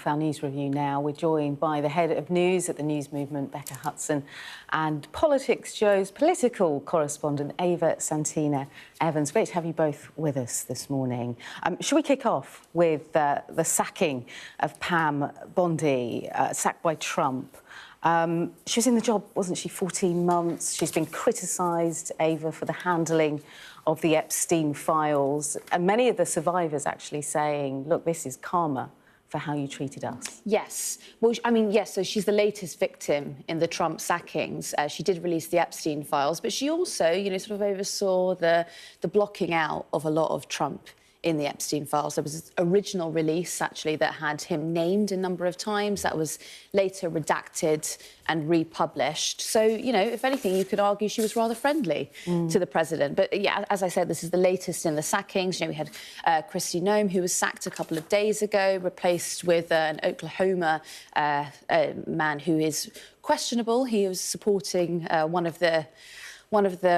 Our news review now. We're joined by the head of news at the News Movement, Becca Hudson, and Politics Joe's political correspondent, Ava Santina Evans. Great to have you both with us this morning. Should we kick off with the sacking of Pam Bondi, sacked by Trump? She was in the job, wasn't she, 14 months. She's been criticised, Ava, for the handling of the Epstein files, and many of the survivors actually saying, look, this is karma for how you treated us. Yes. Well, I mean, yes, so she's the latest victim in the Trump sackings. She did release the Epstein files, but she also, sort of oversaw the blocking out of a lot of Trump in the Epstein files. There was an original release, actually, that had him named a number of times. That was later redacted and republished. So, if anything, you could argue she was rather friendly to the president. But, yeah, as I said, this is the latest in the sackings. We had Kristi Noem, who was sacked a couple of days ago, replaced with an Oklahoma man who is questionable. He was supporting one of the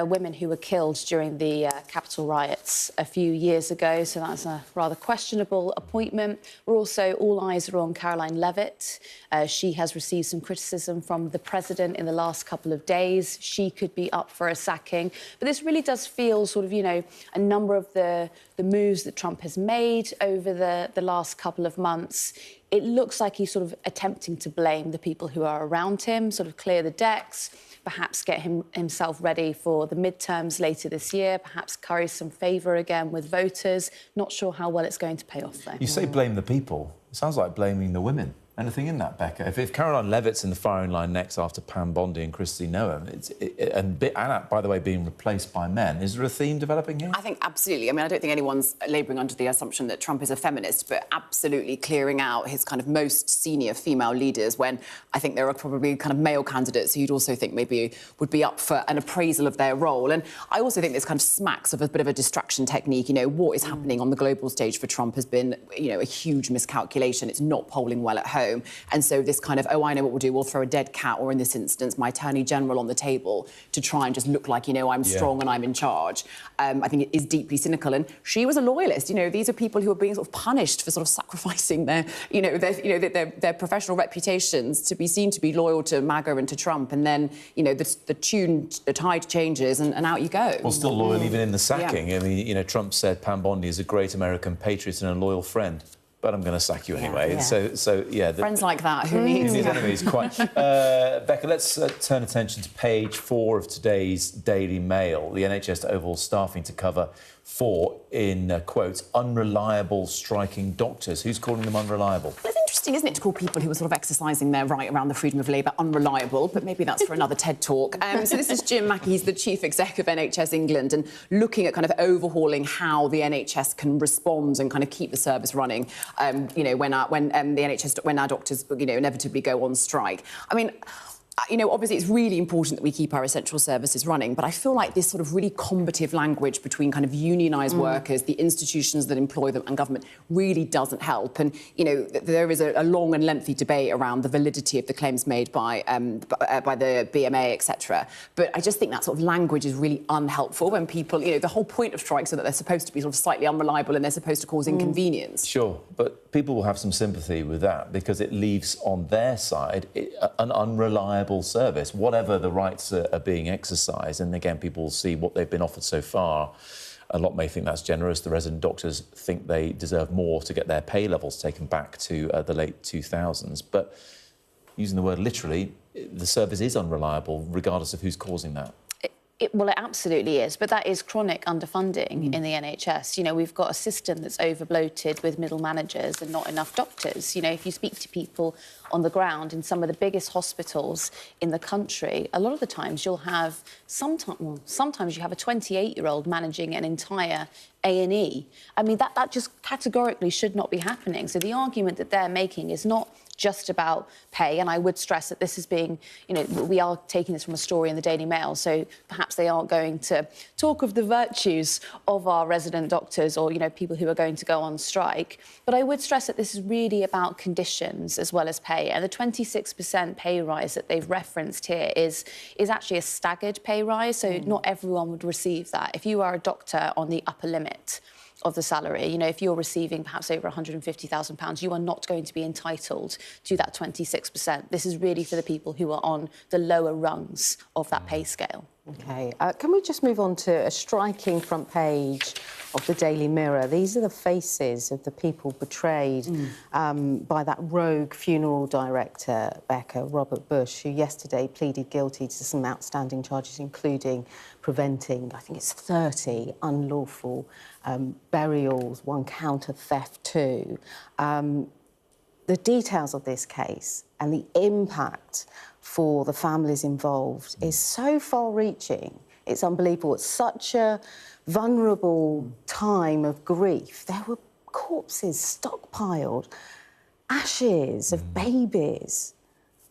women who were killed during the Capitol riots a few years ago, so that's a rather questionable appointment. All eyes are on Caroline Leavitt. She has received some criticism from the president in the last couple of days. She could be up for a sacking. But this really does feel sort of, a number of the moves that Trump has made over the last couple of months. It looks like he's sort of attempting to blame the people who are around him, sort of clear the decks, perhaps get himself ready for the midterms later this year, perhaps curry some favour again with voters. Not sure how well it's going to pay off, though. You say blame the people. It sounds like blaming the women. Anything in that, Becca? If Caroline Leavitt's in the firing line next after Pam Bondi and Kristi Noem, and by the way, being replaced by men, is there a theme developing here? I think absolutely. I mean, I don't think anyone's labouring under the assumption that Trump is a feminist, but absolutely clearing out his kind of most senior female leaders when I think there are probably kind of male candidates who you'd also think maybe would be up for an appraisal of their role. And I also think this kind of smacks of a bit of a distraction technique. What is happening on the global stage for Trump has been, a huge miscalculation. It's not polling well at home. And so this kind of, I know what we'll do, we'll throw a dead cat, or in this instance, my Attorney General on the table to try and just look like, I'm strong and I'm in charge. I think it is deeply cynical. And she was a loyalist. These are people who are being sort of punished for sort of sacrificing their professional reputations to be seen to be loyal to MAGA and to Trump. And then, the tide changes and out you go. Well, still loyal even in the sacking. Yeah. I mean, Trump said Pam Bondi is a great American patriot and a loyal friend. But I'm going to sack you anyway. Yeah. So yeah. Friends like that, who needs enemies? Quite. Becca, let's turn attention to page 4 of today's Daily Mail. The NHS Oval staffing to cover 4, in quotes, unreliable striking doctors. Who's calling them unreliable? Well, it's interesting, isn't it, to call people who are sort of exercising their right around the freedom of labour unreliable, but maybe that's for another TED Talk. So this is Jim Mackey, he's the Chief Exec of NHS England, and looking at kind of overhauling how the NHS can respond and kind of keep the service running, when our doctors, inevitably go on strike. I mean, obviously it's really important that we keep our essential services running, but I feel like this sort of really combative language between kind of unionised workers, the institutions that employ them and government really doesn't help. And, there is a long and lengthy debate around the validity of the claims made by the BMA, etc. But I just think that sort of language is really unhelpful when people, the whole point of strikes is that they're supposed to be sort of slightly unreliable and they're supposed to cause inconvenience. Sure, but people will have some sympathy with that because it leaves on their side an unreliable service, whatever the rights are being exercised. And again, people will see what they've been offered so far. A lot may think that's generous. The resident doctors think they deserve more to get their pay levels taken back to the late 2000s. But using the word literally, the service is unreliable, regardless of who's causing that. Well, it absolutely is, but that is chronic underfunding in the NHS. We've got a system that's over-bloated with middle managers and not enough doctors. If you speak to people on the ground in some of the biggest hospitals in the country, a lot of the times you'll have sometimes you have a 28-year-old managing an entire A&E. I mean, that just categorically should not be happening. So the argument that they're making is not just about pay, and I would stress that this is being, we are taking this from a story in the Daily Mail, so perhaps they aren't going to talk of the virtues of our resident doctors or, people who are going to go on strike. But I would stress that this is really about conditions as well as pay, and the 26% pay rise that they've referenced here is actually a staggered pay rise, so not everyone would receive that. If you are a doctor on the upper limit, of the salary. You know, if you're receiving perhaps over £150,000, you are not going to be entitled to that 26%. This is really for the people who are on the lower rungs of that pay scale. OK. Can we just move on to a striking front page of the Daily Mirror? These are the faces of the people betrayed by that rogue funeral director, Becca, Robert Bush, who yesterday pleaded guilty to some outstanding charges, including preventing, I think it's 30 unlawful burials, one count of theft too. The details of this case and the impact for the families involved is so far-reaching. It's unbelievable. It's such a vulnerable time of grief. There were corpses stockpiled, ashes of babies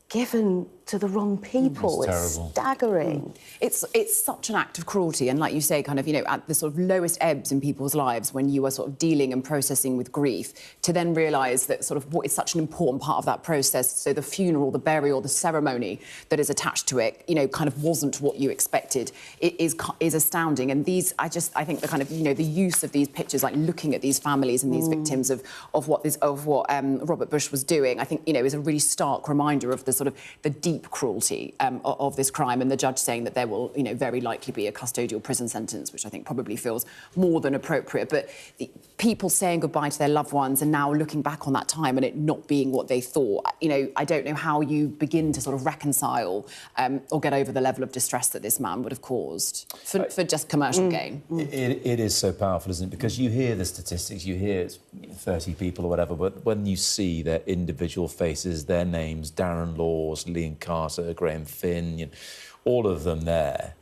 given to the wrong people. It's terrible. Staggering. It's such an act of cruelty, and like you say, kind of, you know, at the sort of lowest ebbs in people's lives when you are sort of dealing and processing with grief, to then realise that sort of what is such an important part of that process, so the funeral, the burial, the ceremony that is attached to it, you know, kind of wasn't what you expected. It is astounding, and I think the kind of, you know, the use of these pictures, like looking at these families and these victims of what Robert Bush was doing, I think, you know, is a really stark reminder of the sort of the deep cruelty of this crime, and the judge saying that there will, you know, very likely be a custodial prison sentence, which I think probably feels more than appropriate. But the people saying goodbye to their loved ones and now looking back on that time and it not being what they thought, you know, I don't know how you begin to sort of reconcile or get over the level of distress that this man would have caused for just commercial gain. It is so powerful, isn't it? Because you hear the statistics, you hear it's 30 people or whatever, but when you see their individual faces, their names, Darren Laws, Liam Carter, Graham Finn, you know, all of them there,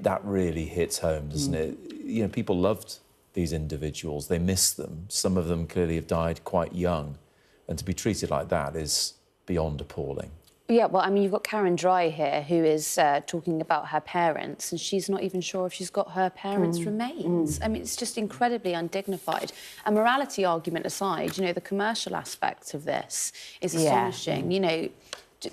that really hits home, doesn't it? You know, people loved these individuals. They miss them. Some of them clearly have died quite young. And to be treated like that is beyond appalling. Yeah, well, I mean, you've got Karen Dry here, who is talking about her parents, and she's not even sure if she's got her parents' remains. I mean, it's just incredibly undignified. A morality argument aside, you know, the commercial aspect of this is astonishing. You know,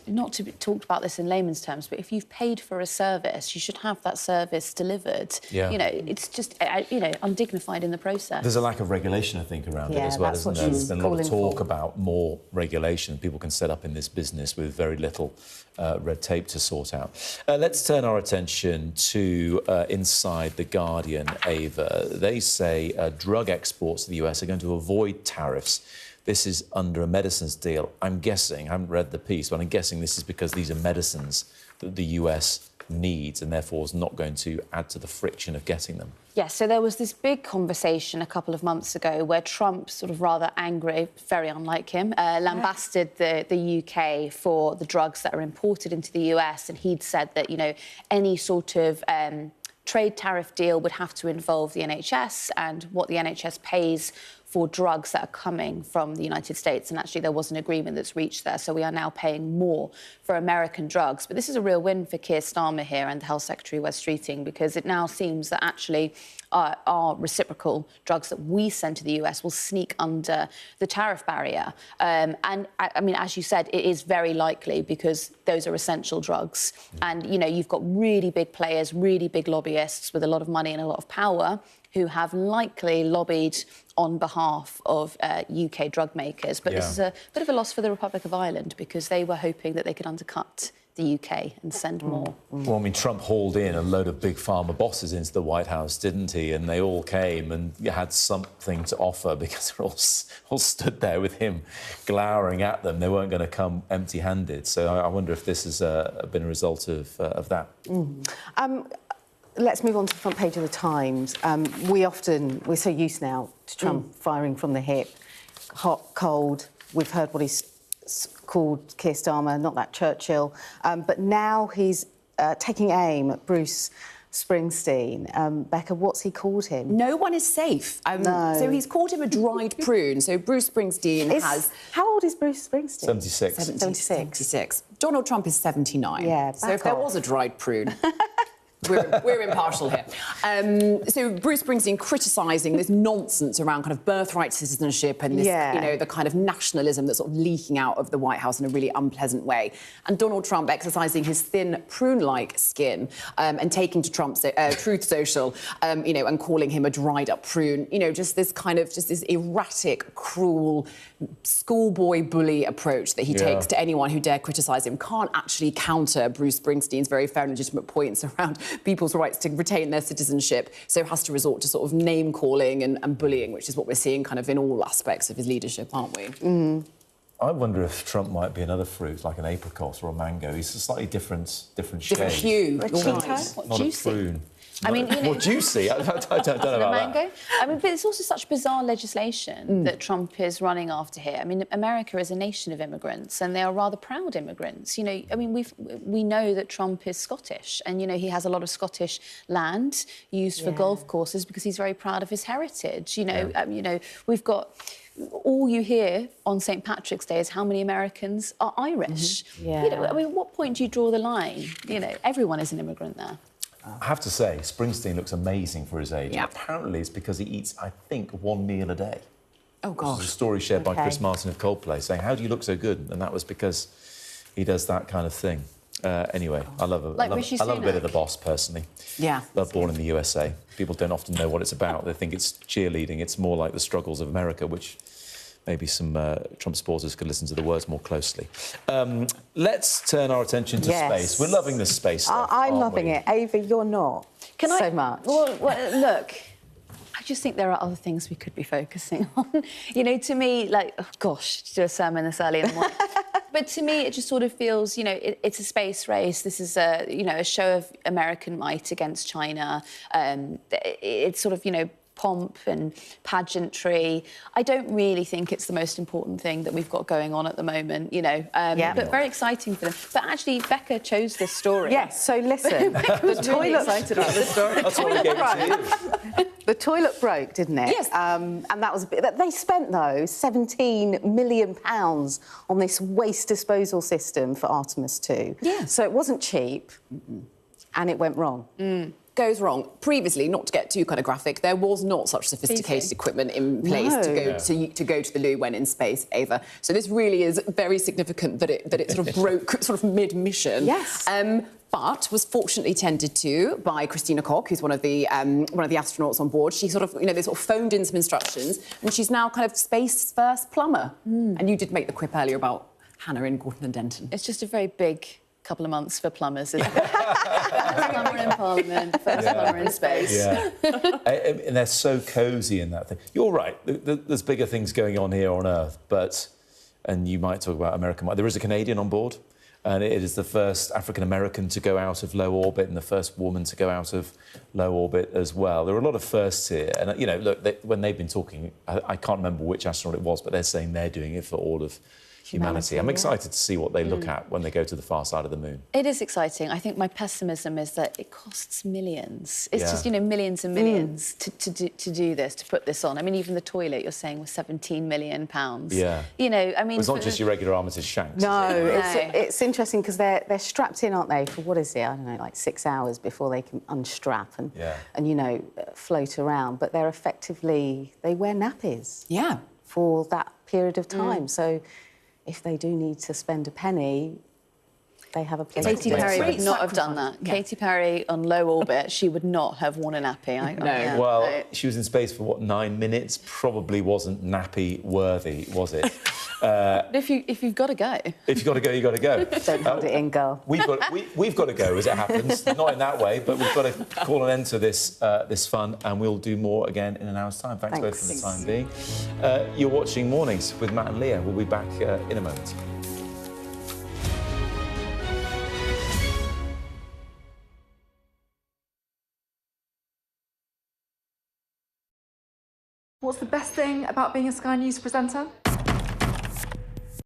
not to be talked about this in layman's terms, but if you've paid for a service, you should have that service delivered. Yeah. You know, it's just, you know, undignified in the process. There's a lack of regulation, I think, around it as well, isn't there? There's been a lot of talk about more regulation. People can set up in this business with very little red tape to sort out. Let's turn our attention to inside The Guardian, Ava. They say drug exports to the US are going to avoid tariffs. This is under a medicines deal. I'm guessing, I haven't read the piece, but I'm guessing this is because these are medicines that the US needs and therefore is not going to add to the friction of getting them. Yes, so there was this big conversation a couple of months ago where Trump, sort of rather angry, very unlike him, lambasted the UK for the drugs that are imported into the US, and he'd said that, you know, any sort of trade tariff deal would have to involve the NHS and what the NHS pays for drugs that are coming from the United States. And actually, there was an agreement that's reached there. So we are now paying more for American drugs. But this is a real win for Keir Starmer here and the Health Secretary, Wes Streeting, because it now seems that actually our reciprocal drugs that we send to the US will sneak under the tariff barrier. And I mean, as you said, it is very likely because those are essential drugs. And, you know, you've got really big players, really big lobbyists with a lot of money and a lot of power who have likely lobbied on behalf of UK drug makers. But this is a bit of a loss for the Republic of Ireland because they were hoping that they could undercut the UK and send more. Well, I mean, Trump hauled in a load of big pharma bosses into the White House, didn't he? And they all came and had something to offer because they're all stood there with him glowering at them. They weren't going to come empty-handed. So I wonder if this has been a result of that. Let's move on to the front page of the Times. We're so used now to Trump firing from the hip, hot, cold. We've heard what he's called Keir Starmer, not that Churchill. But now he's taking aim at Bruce Springsteen. Becca, what's he called him? No one is safe. No. So he's called him a dried prune. So Bruce Springsteen has... How old is Bruce Springsteen? 76. 76. Donald Trump is 79. Yeah, so if there was a dried prune... We're impartial here. So Bruce Springsteen criticising this nonsense around kind of birthright citizenship and this, you know, the kind of nationalism that's sort of leaking out of the White House in a really unpleasant way. And Donald Trump exercising his thin prune-like skin and taking to Truth Social, you know, and calling him a dried-up prune. You know, just this erratic, cruel, schoolboy bully approach that he takes to anyone who dare criticise him. Can't actually counter Bruce Springsteen's very fair and legitimate points around people's rights to retain their citizenship, so has to resort to sort of name-calling and bullying, which is what we're seeing kind of in all aspects of his leadership, aren't we? I wonder if Trump might be another fruit, like an apricot or a mango. He's a slightly different shade. Different hue. Not a prune. I mean, you know, more juicy. I don't know about mango. that. I mean, but it's also such bizarre legislation that Trump is running after here. I mean, America is a nation of immigrants, and they are rather proud immigrants. You know, I mean, we know that Trump is Scottish, and you know he has a lot of Scottish land used for golf courses because he's very proud of his heritage. You know, we've got. All you hear on St. Patrick's Day is how many Americans are Irish. You know, I mean, what point do you draw the line? You know, everyone is an immigrant there. I have to say, Springsteen looks amazing for his age. Yeah. Apparently, it's because he eats, I think, 1 meal a day. Oh, gosh. There's a story shared by Chris Martin of Coldplay saying, "How do you look so good?" And that was because he does that kind of thing. Anyway, I love a bit of The Boss, personally. Yeah. Love Born in the USA. People don't often know what it's about. They think it's cheerleading. It's more like the struggles of America, which maybe some Trump supporters could listen to the words more closely. Let's turn our attention to space. We're loving this space stuff, I'm loving it. Ava, you're not so much. Well, look, I just think there are other things we could be focusing on. You know, to me, like, oh, gosh, to do a sermon this early in the morning. But to me, it just sort of feels, you know, it's a space race. This is a, you know, a show of American might against China. It's sort of, you know, pomp and pageantry. I don't really think it's the most important thing that we've got going on at the moment, you know. But very exciting for them. But actually, Becca chose this story. Yes, so listen. The toilet excited about this story. The toilet broke, didn't it? Yes. And that was a bit... They spent, though, £17 million on this waste disposal system for Artemis 2. Yeah. So it wasn't cheap, and it went wrong. Goes wrong. Previously, not to get too kind of graphic, there was not such sophisticated equipment in place to go to the loo when in space, Ava. So this really is very significant that it sort of broke sort of mid-mission. Yes. But was fortunately tended to by Christina Koch, who's one of the astronauts on board. She sort of, you know, they sort of phoned in some instructions, and she's now kind of space first plumber. And you did make the quip earlier about Hannah in Gorton and Denton. It's just a very big couple of months for plumbers, isn't it? First plumber in Parliament, first plumber in space. Yeah. And they're so cosy in that thing. You're right. There's bigger things going on here on Earth, and you might talk about American. There is a Canadian on board, and it is the first African-American to go out of low orbit and the first woman to go out of low orbit as well. There are a lot of firsts here. And, you know, look, when they've been talking, I can't remember which astronaut it was, but they're saying they're doing it for all of humanity. I'm excited to see what they look at when they go to the far side of the moon. It is exciting. I think my pessimism is that it costs millions. It's just, you know, millions and millions to do this, to put this on. I mean, even the toilet, you're saying, was £17 million. Yeah. You know, I mean... It's not just your regular Armitage Shanks. No, it's interesting because they're strapped in, aren't they, for, what is it, I don't know, like 6 hours before they can unstrap and you know, float around. But they're effectively... They wear nappies. Yeah. For that period of time. So... if they do need to spend a penny, they have a place. Katy Perry would not have done sacrifice. that. Katy Perry on low orbit, she would not have worn a nappy. Well, she was in space for, what, 9 minutes? Probably wasn't nappy worthy, was it? But if you've got to go. If you've got to go, you've got to go. Don't hold it in, girl. We've got to go, as it happens. Not in that way, but we've got to call an end to this fun, and we'll do more again in an hour's time. Thanks both for the time being. You're watching Mornings with Matt and Leah. We'll be back in a moment. What's the best thing about being a Sky News presenter?